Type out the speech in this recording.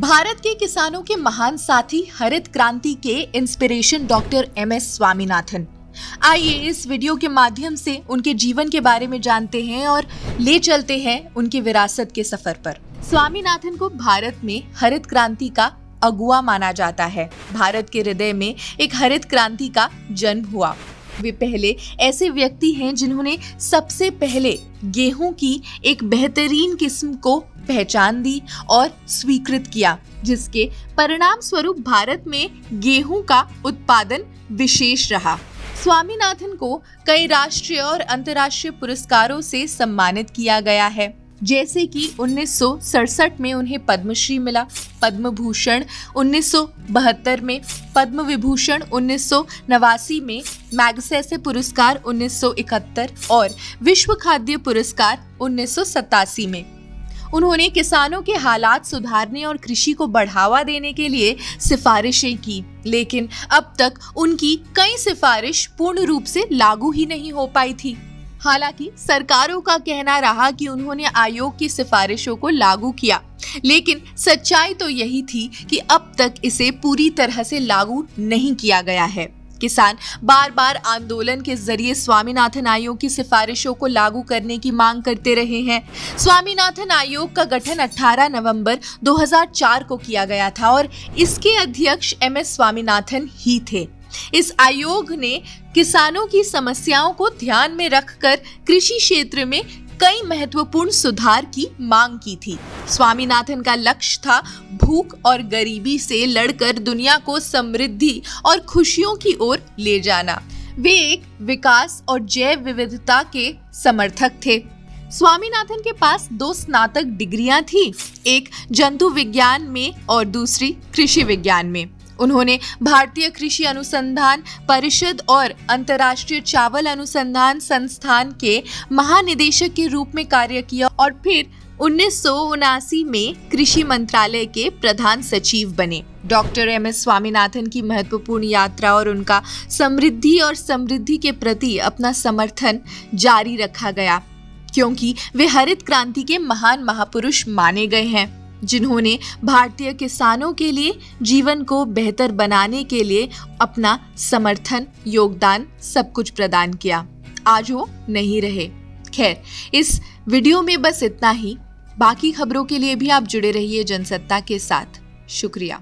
भारत के किसानों के महान साथी हरित क्रांति के इंस्पिरेशन डॉक्टर एमएस स्वामीनाथन। आइए इस वीडियो के माध्यम से उनके जीवन के बारे में जानते हैं और ले चलते हैं उनकी विरासत के सफर पर। स्वामीनाथन को भारत में हरित क्रांति का अगुआ माना जाता है। भारत के हृदय में एक हरित क्रांति का जन्म हुआ। वे पहले ऐसे व्यक्ति हैं जिन्होंने सबसे पहले गेहूं की एक बेहतरीन किस्म को पहचान दी और स्वीकृत किया, जिसके परिणाम स्वरूप भारत में गेहूं का उत्पादन विशेष रहा। स्वामीनाथन को कई राष्ट्रीय और अंतर्राष्ट्रीय पुरस्कारों से सम्मानित किया गया है, जैसे कि 1967 में उन्हें पद्मश्री मिला, पद्म भूषण 1972 में, पद्म विभूषण 1989 में, मैग्सेसे पुरस्कार 1971 और विश्व खाद्य पुरस्कार 1987 में। उन्होंने किसानों के हालात सुधारने और कृषि को बढ़ावा देने के लिए सिफारिशें की, लेकिन अब तक उनकी कई सिफारिश पूर्ण रूप से लागू ही नहीं हो पाई थी। हालांकि सरकारों का कहना रहा कि उन्होंने आयोग की सिफारिशों को लागू किया, लेकिन सच्चाई तो यही थी कि अब तक इसे पूरी तरह से लागू नहीं किया गया है। किसान बार बार आंदोलन के जरिए स्वामीनाथन आयोग की सिफारिशों को लागू करने की मांग करते रहे हैं। स्वामीनाथन आयोग का गठन 18 नवंबर 2004 को किया गया था और इसके अध्यक्ष एमएस स्वामीनाथन ही थे। इस आयोग ने किसानों की समस्याओं को ध्यान में रखकर कृषि क्षेत्र में कई महत्वपूर्ण सुधार की मांग की थी। स्वामीनाथन का लक्ष्य था भूख और गरीबी से लड़कर दुनिया को समृद्धि और खुशियों की ओर ले जाना। वे एक विकास और जैव विविधता के समर्थक थे। स्वामीनाथन के पास 2 स्नातक डिग्रियां थी, एक जंतु विज्ञान में और दूसरी कृषि विज्ञान में। उन्होंने भारतीय कृषि अनुसंधान परिषद और अंतर्राष्ट्रीय चावल अनुसंधान संस्थान के महानिदेशक के रूप में कार्य किया और फिर 1979 में कृषि मंत्रालय के प्रधान सचिव बने। डॉक्टर एमएस स्वामीनाथन की महत्वपूर्ण यात्रा और उनका समृद्धि के प्रति अपना समर्थन जारी रखा गया, क्योंकि वे हरित क्रांति के महान महापुरुष माने गए हैं, जिन्होंने भारतीय किसानों के लिए जीवन को बेहतर बनाने के लिए अपना समर्थन, योगदान सब कुछ प्रदान किया। आज वो नहीं रहे। खैर, इस वीडियो में बस इतना ही। बाकी खबरों के लिए भी आप जुड़े रहिए जनसत्ता के साथ। शुक्रिया।